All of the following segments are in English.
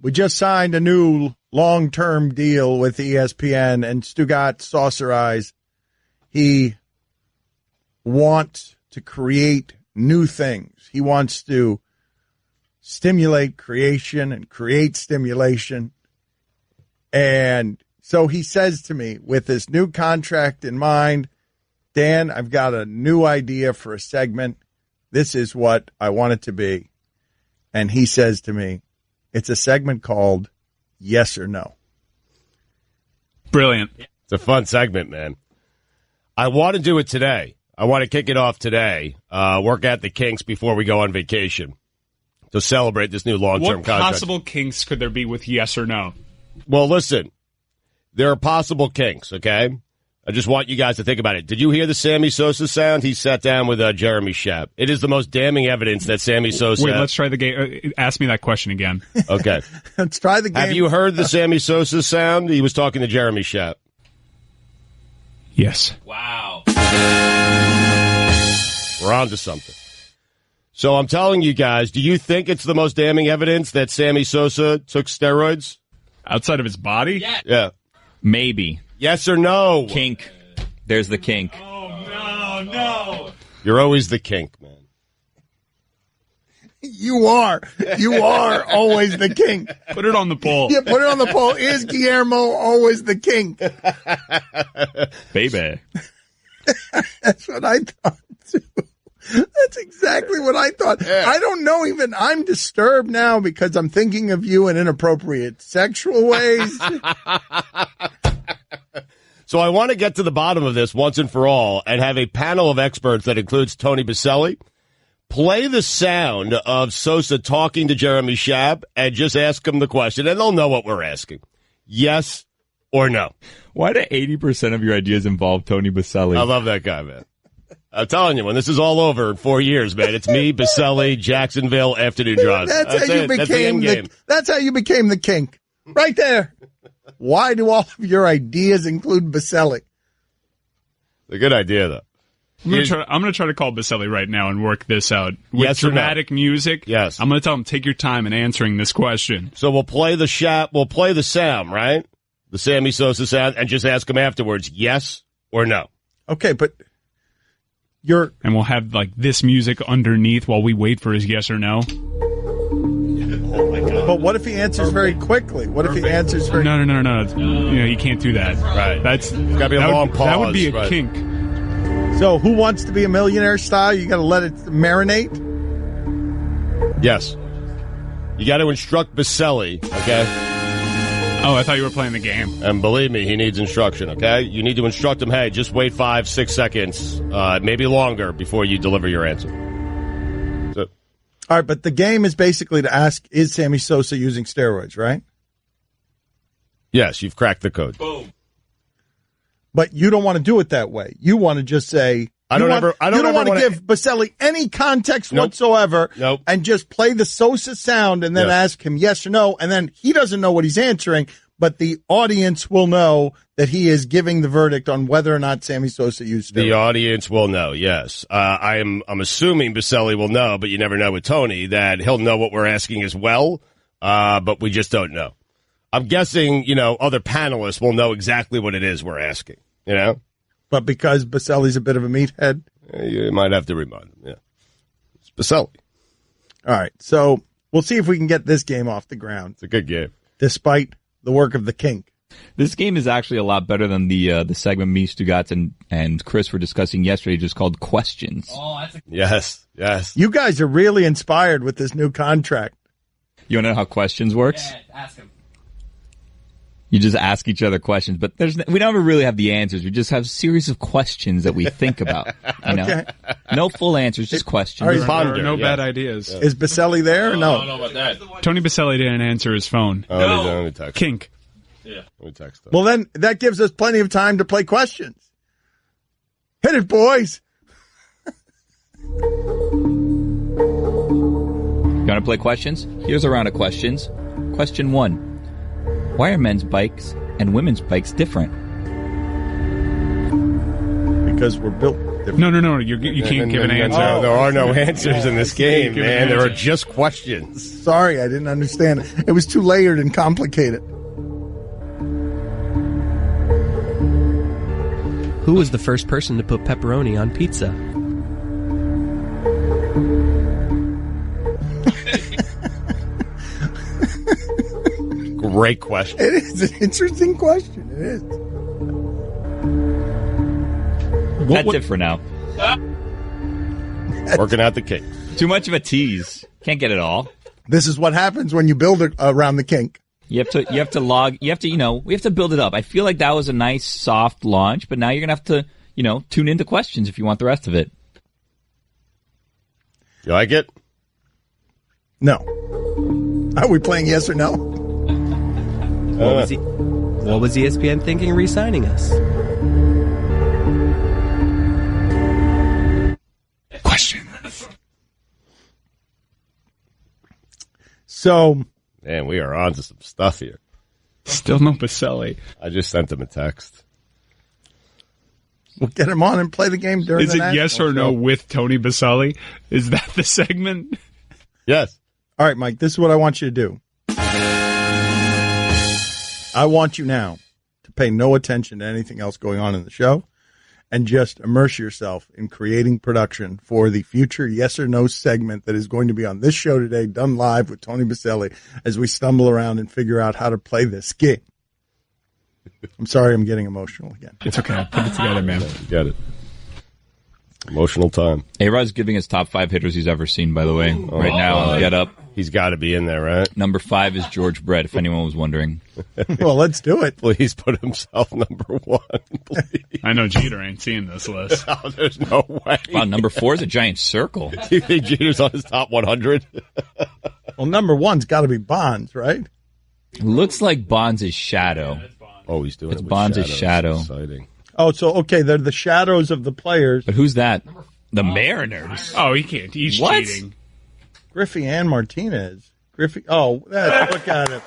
we just signed a new long-term deal with ESPN, and Stugotz, Saucer Eyes, he wants to create new things. He wants to stimulate creation and create stimulation. And so he says to me, with this new contract in mind, Dan, I've got a new idea for a segment. This is what I want it to be. And he says to me, it's a segment called Yes or No. Brilliant. It's a fun segment, man. I want to do it today. I want to kick it off today, work out the kinks before we go on vacation to celebrate this new long-term contract. What possible kinks could there be with yes or no? Well, listen, there are possible kinks, okay? I just want you guys to think about it. Did you hear the Sammy Sosa sound? He sat down with Jeremy Schaap. It is the most damning evidence that Sammy Sosa... Wait, let's try the game. Ask me that question again. Okay. Let's try the game. Have you heard the Sammy Sosa sound? He was talking to Jeremy Schaap. Yes. Wow. We're on to something. So I'm telling you guys, do you think it's the most damning evidence that Sammy Sosa took steroids? Outside of his body? Yeah. Maybe. Yes or no? Kink. There's the kink. Oh, no. You're always the kink, man. You are always the king. Put it on the poll. Yeah, put it on the poll. Is Guillermo always the king? Baby. That's what I thought, too. That's exactly what I thought. Yeah. I don't know even. I'm disturbed now because I'm thinking of you in inappropriate sexual ways. So I want to get to the bottom of this once and for all and have a panel of experts that includes Tony Baselli play the sound of Sosa talking to Jeremy Schaap and just ask him the question, and they'll know what we're asking. Yes or no? Why do 80% of your ideas involve Tony Baselli? I love that guy, man. I'm telling you, when this is all over in 4 years, man, it's me, Baselli, Jacksonville, afternoon drives. That's how you became the kink. Right there. Why do all of your ideas include Baselli? It's a good idea, though. I'm going to try to call Baselli right now and work this out. With yes dramatic music, yes. I'm going to tell him, take your time in answering this question. So we'll play the sound, right? The Sammy Sosa sound, and just ask him afterwards, yes or no. Okay, but and we'll have like this music underneath while we wait for his yes or no. Oh my God. But what if he answers very quickly? What if he answers very... No. You can't do that. Right. It's got to be a long pause. That would be a kink. So Who Wants to Be a Millionaire style? You got to let it marinate? Yes. You got to instruct Baselli, okay? Oh, I thought you were playing the game. And believe me, he needs instruction, okay? You need to instruct him, hey, just wait 5-6 seconds, maybe longer, before you deliver your answer. So. All right, but the game is basically to ask, is Sammy Sosa using steroids, right? Yes, you've cracked the code. Boom. But you don't want to do it that way. You want to just say... I don't want to give Baselli any context whatsoever and just play the Sosa sound and then ask him yes or no, and then he doesn't know what he's answering, but the audience will know that he is giving the verdict on whether or not Sammy Sosa used steroids. The audience will know, yes. I'm assuming Baselli will know, but you never know with Tony, that he'll know what we're asking as well, but we just don't know. I'm guessing, other panelists will know exactly what it is we're asking, But because Baselli's a bit of a meathead? You might have to remind him, yeah. It's Baselli. All right, so we'll see if we can get this game off the ground. It's a good game. Despite the work of the kink. This game is actually a lot better than the segment me, Stugotz, and Chris were discussing yesterday, just called Questions. Oh, Yes. You guys are really inspired with this new contract. You want to know how Questions works? Yeah, ask him. You just ask each other questions, but we never really have the answers. We just have a series of questions that we think about. Okay. No full answers, just questions. There are no bad ideas. Yeah. Is Baselli there or no? I don't know about that. Tony Baselli didn't answer his phone. Oh, no. Text kink. Yeah. Let me text him. Well, then that gives us plenty of time to play questions. Hit it, boys. You want to play questions? Here's a round of questions. Question 1. Why are men's bikes and women's bikes different? Because we're built No. You can't give an answer. No, there are no answers in this game, man. There are just questions. Sorry, I didn't understand it. It was too layered and complicated. Who was the first person to put pepperoni on pizza? Great question. It is an interesting question. It is. That's it for now. Working out the cake. Too much of a tease. Can't get it all. This is what happens when you build it around the kink. We have to build it up. I feel like that was a nice soft launch, but now you're going to have to, tune into questions if you want the rest of it. You like it? No. Are we playing yes or no? What was ESPN thinking re-signing us? Question. So, man, we are on to some stuff here. Still no Baselli. I just sent him a text. We'll get him on and play the game during the Is it yes or no with Tony Baselli? Is that the segment? Yes. All right, Mike, this is what I want you to do. I want you now to pay no attention to anything else going on in the show and just immerse yourself in creating production for the future yes or no segment that is going to be on this show today, done live with Tony Baselli, as we stumble around and figure out how to play this game. I'm sorry I'm getting emotional again. It's okay. Put it together, man. You got it. Emotional time. A-Rod's giving his top 5 hitters he's ever seen, by the way. Right now, get up. He's got to be in there, right? Number 5 is George Brett, if anyone was wondering. Well, let's do it. Please put himself number 1, please. I know Jeter ain't seeing this list. Oh, there's no way. Wow, number 4 is a giant circle. Do you think Jeter's on his top 100? Well, number 1's got to be Bonds, right? Looks like Bonds' shadow. Oh, he's doing it's it with Bonds' shadow. Exciting. Oh, so, okay, they're the shadows of the players. But who's that? The Mariners. Oh, he can't. He's cheating. Griffey and Martinez. Look at it.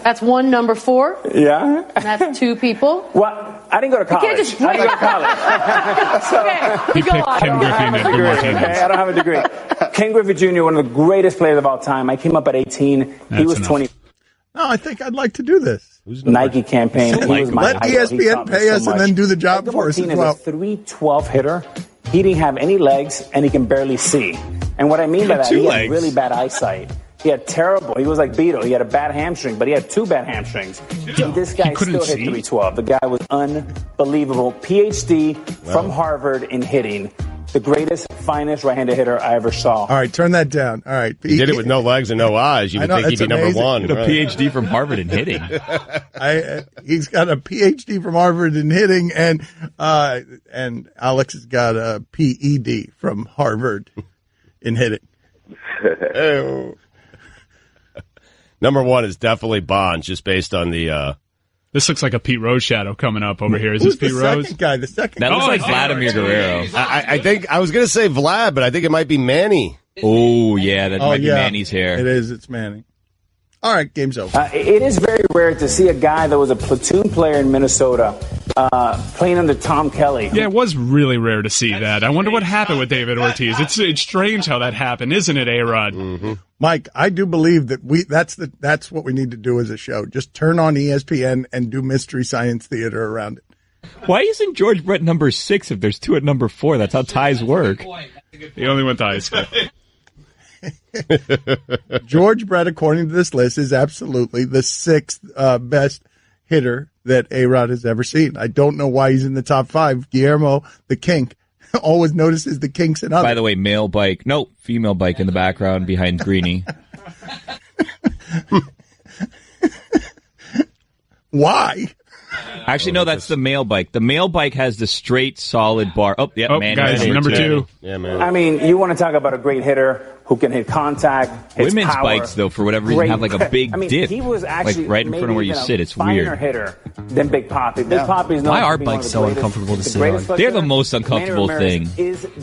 That's one number 4. Yeah. And that's 2 people. Well, I didn't go to college. You can't just I didn't go to college. He picked Ken Griffey and Edgar Martinez. Okay, I don't have a degree. Ken Griffey Jr., one of the greatest players of all time. I came up at 18. He was 20. No, I think I'd like to do this. Nike campaign. Let ESPN pay us and then do the job for us as well. He's a 312 hitter. He didn't have any legs, and he can barely see. And what I mean by that, he had really bad eyesight. He had terrible. He was like Beetle. He had a bad hamstring, but he had 2 bad hamstrings. And this guy still hit 312. The guy was unbelievable. PhD from Harvard in hitting. The greatest, finest right-handed hitter I ever saw. All right, turn that down. All right. He did it with no legs and no eyes. You would think he'd be number 1. A PhD from Harvard in hitting. He's got a PhD from Harvard in hitting, and Alex has got a PED from Harvard in hitting. Number 1 is definitely Bonds, just based on the... This looks like a Pete Rose shadow coming up over here. Is this Pete Rose? The second guy. That looks like Vladimir Guerrero. I think I was going to say Vlad, but I think it might be Manny. Oh, yeah, that might be Manny's hair. It is. It's Manny. All right, game's over. It is very rare to see a guy that was a platoon player in Minnesota playing under Tom Kelly. Yeah, it was really rare to see that. I wonder what happened with David Ortiz. It's strange how that happened, isn't it, A-Rod? Mm-hmm. Mike, I do believe that that's what we need to do as a show. Just turn on ESPN and do Mystery Science Theater around it. Why isn't George Brett number 6 if there's 2 at number 4? That's how ties work. He only went to high school. George Brett, according to this list, is absolutely the 6th best hitter that A-Rod has ever seen. I don't know why he's in the top 5. Guillermo, the kink, always notices the kinks in others. By the way, female bike in the background behind Greeny. Why? Actually, no, that's the male bike. The male bike has the straight, solid bar. Man, guys, number 2. Yeah, man. I mean, you want to talk about a great hitter who can hit contact. Women's power, bikes, though, for whatever reason, have like a big dip. He was actually right in front of where you sit. It's weird. Hitter than Big Papi. Big Papi is Why are bikes so uncomfortable to sit on? They're the most uncomfortable thing.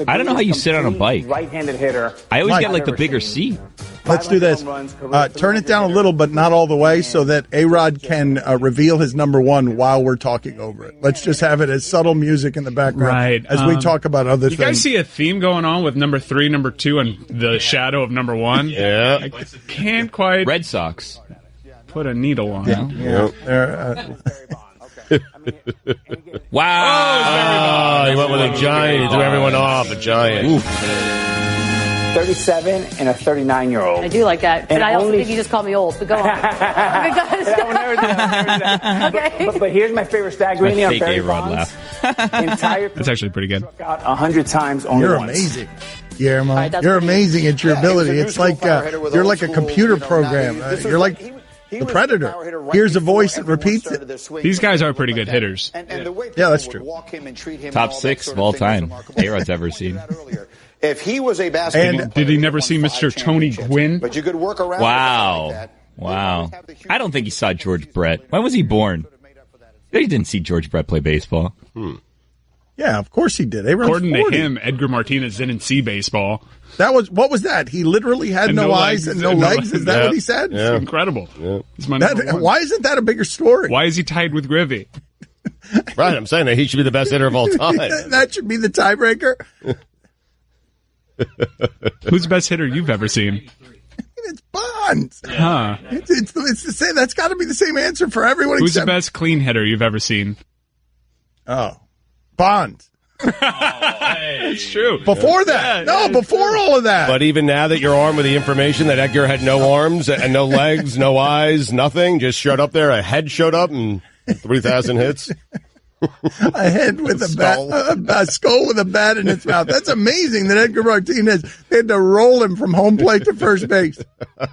I don't know how you sit on a bike. Right-handed hitter. I always get like the bigger seat. Let's do this. Turn it down a little, but not all the way, so that A-Rod can reveal his number one while we're talking over it. Let's just have it as subtle music in the background as we talk about other things. You guys see a theme going on with number 3, number 2, and the shadow of number 1? Yeah. I can't quite Red Sox. Put a needle on it. Wow. He went with a giant. He threw everyone off. A giant. Oof. 37 and a 39-year-old. I do like that. But I also think you just called me old, but go on. Okay. But here's my favorite stat, Greeny. Fake A-Rod laugh. That's actually pretty good. Out 100 times only You're once. amazing, Guillermo. Right, you're amazing at your ability. It's like you're like a computer program. You're like the Predator. Here's a voice that repeats it. These guys are pretty good hitters. Yeah, that's true. Top 6 of all time A-Rod's ever seen. If he was a basketball Did he never see Mr. Tony Gwynn? But you could work around. Wow. I don't think he saw George Brett. When was he born? He didn't see George Brett play baseball. Yeah, of course he did. According to him, Edgar Martinez didn't see baseball. What was that? He literally had no eyes and no legs. Is that what he said? Yeah. It's incredible. Yeah. Why isn't that a bigger story? Why is he tied with Griffey? Right, I'm saying that he should be the best hitter of all time. That should be the tiebreaker. Who's the best hitter you've ever seen? It's Bonds. Huh. It's the same. That's got to be the same answer for everyone. Who's the best clean hitter you've ever seen? Oh, Bonds. It's true. Before that. Before all of that. But even now that you're armed with the information that Edgar had no arms and no legs, no eyes, nothing, just showed up there, a head showed up and 3,000 hits. A head with a skull with a bat in its mouth. That's amazing that Edgar Martinez, they had to roll him from home plate to first base.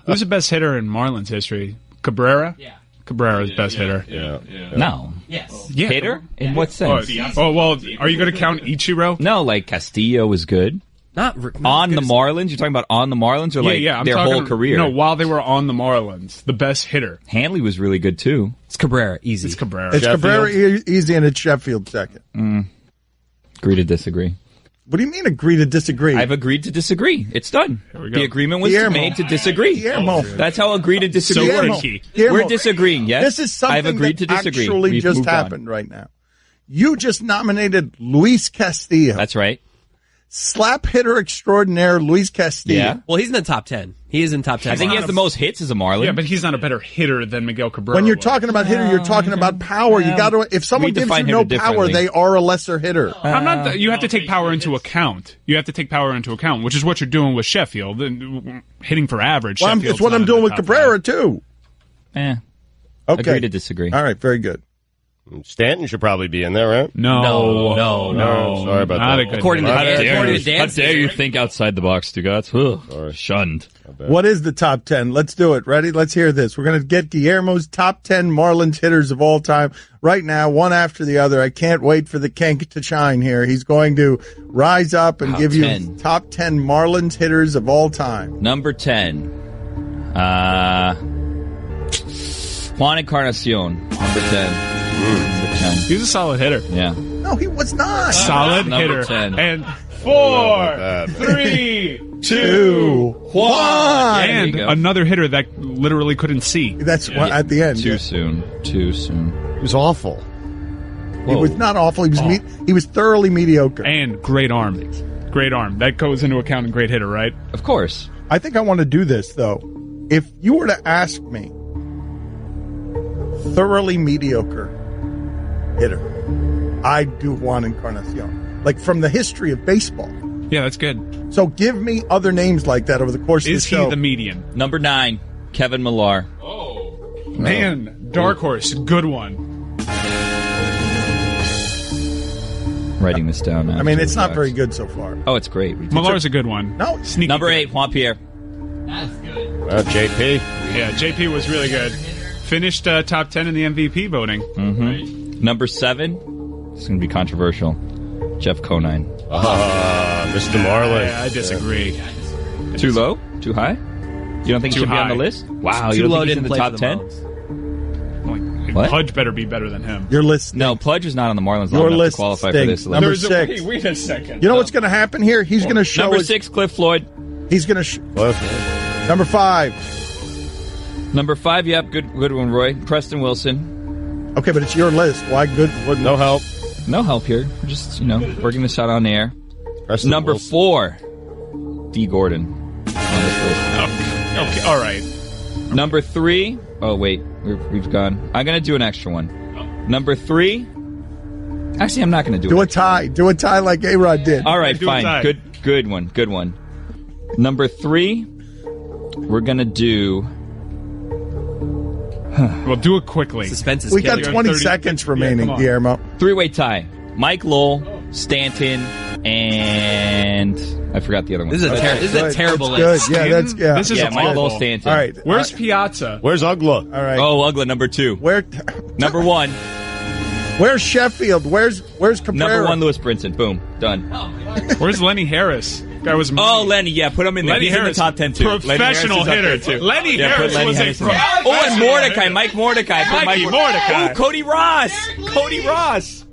Who's the best hitter in Marlins history? Cabrera? Yeah. Cabrera's best hitter. Yeah. No. Yes. Yeah. Hitter? In what sense? Oh, well, are you going to count Ichiro? No, like Castillo was good. Not on the Marlins? You're talking about on the Marlins or like I'm their talking, whole career? No, while they were on the Marlins, the best hitter. Hanley was really good too. It's Cabrera, easy. It's Cabrera. It's Cabrera easy, and it's Sheffield second. Agree to disagree. What do you mean agree to disagree? I've agreed to disagree. It's done. The agreement was Guillermo. made to disagree. Guillermo. That's how agree to disagree. So works. Guillermo. We're disagreeing, yes? This is something I've agreed to disagree. Actually We've just moved happened on. right now. You just nominated Luis Castillo. That's right. Slap hitter extraordinaire Luis Castillo. Yeah. Well, he's in the top 10. He is in top 10. I think he has the most hits as a Marlin. Yeah, but he's not a better hitter than Miguel Cabrera. When you're talking about hitter, you're talking about power. You got to. If someone gives you no power, they are a lesser hitter. I'm not. You have to take power into account. Which is what you're doing with Sheffield, hitting for average. Well, it's what I'm doing with Cabrera too. Okay. Agree to disagree. All right, very good. Stanton should probably be in there, right? No. Sorry about not that. A good According to How Dan, dare you think outside the box, Stugotz? Shunned. What is the top 10? Let's do it. Ready? Let's hear this. We're going to get Guillermo's top 10 Marlins hitters of all time right now, one after the other. I can't wait for the Kenk to shine here. He's going to rise up and give you top 10 Marlins hitters of all time. Number 10. Juan Encarnacion. Number 10. He's a solid hitter. Yeah. No, he was not. Solid hitter. 10. And 4, 3, 2, 1. And another hitter that literally couldn't see. That's at the end. Too soon. He was awful. He was not awful. He was thoroughly mediocre. And great arm. That goes into account in great hitter, right? Of course. I think I want to do this, though. If you were to ask me, thoroughly mediocre hitter, I'd do Juan Encarnacion. Like from the history of baseball. Yeah, that's good. So give me other names like that over the course of the show. Is he the median? Number 9, Kevin Millar. Oh, man. Dark horse. Good one. Writing this down now. I mean, it's not very good so far. Oh, it's great. Millar's a good one. No. Sneaky Number good. 8, Juan Pierre. That's good. Well, JP. Yeah, JP was really good. Finished top 10 in the MVP voting. Mm-hmm. Right. Number 7, it's going to be controversial, Jeff Conine. Mr. Marlin. I disagree. Too low? Too high? You don't think he should be on the list? Wow, you don't think he's in the top 10? What? Pudge better be better than him. Your list. No, Pudge is not on the Marlins Your long enough list to qualify stinks. for this list. Number 6. Wait a second. You know what's going to happen here? He's going to show Number 6, Cliff Floyd. He's going to Number 5. Number 5, yep, good one, Roy. Preston Wilson. Okay, but it's your list. Why good? No help. No help here. We're just, working this out on air. Preston Number Wilson. 4, D. Gordon. Okay, all right. Number 3. Oh, wait. We've gone. I'm going to do an extra one. Number 3. Actually, I'm not going to do it. Do a tie like A-Rod did. All right, Do a tie. fine. Good one. Number 3. We're going to do... Well, do it quickly. Suspense is We got killing. 20 seconds remaining, come on. Guillermo. 3-way tie. Mike Lowell, Stanton, and... I forgot the other one. This is a terrible That's list. good. Yeah. This is Yeah, Mike Lowell, awful. Stanton. All right. Where's Piazza? Where's Ugla? All right. Oh, Ugla, number 2. Where? Number 1. Where's Sheffield? Where's Cabrera? Number 1, Lewis Brinson. Boom. Done. Where's Lenny Harris? Guy was Lenny. Yeah, put him in there. Lenny He's Harris, in the top 10, too. professional Lenny Harris is up hitter. there, too. Lenny Yeah, put Harris Lenny was Harris a in there. professional Oh, and Mordecai. hitter. Mike Mordecai. Put Mikey Mordecai. Oh, Cody Ross.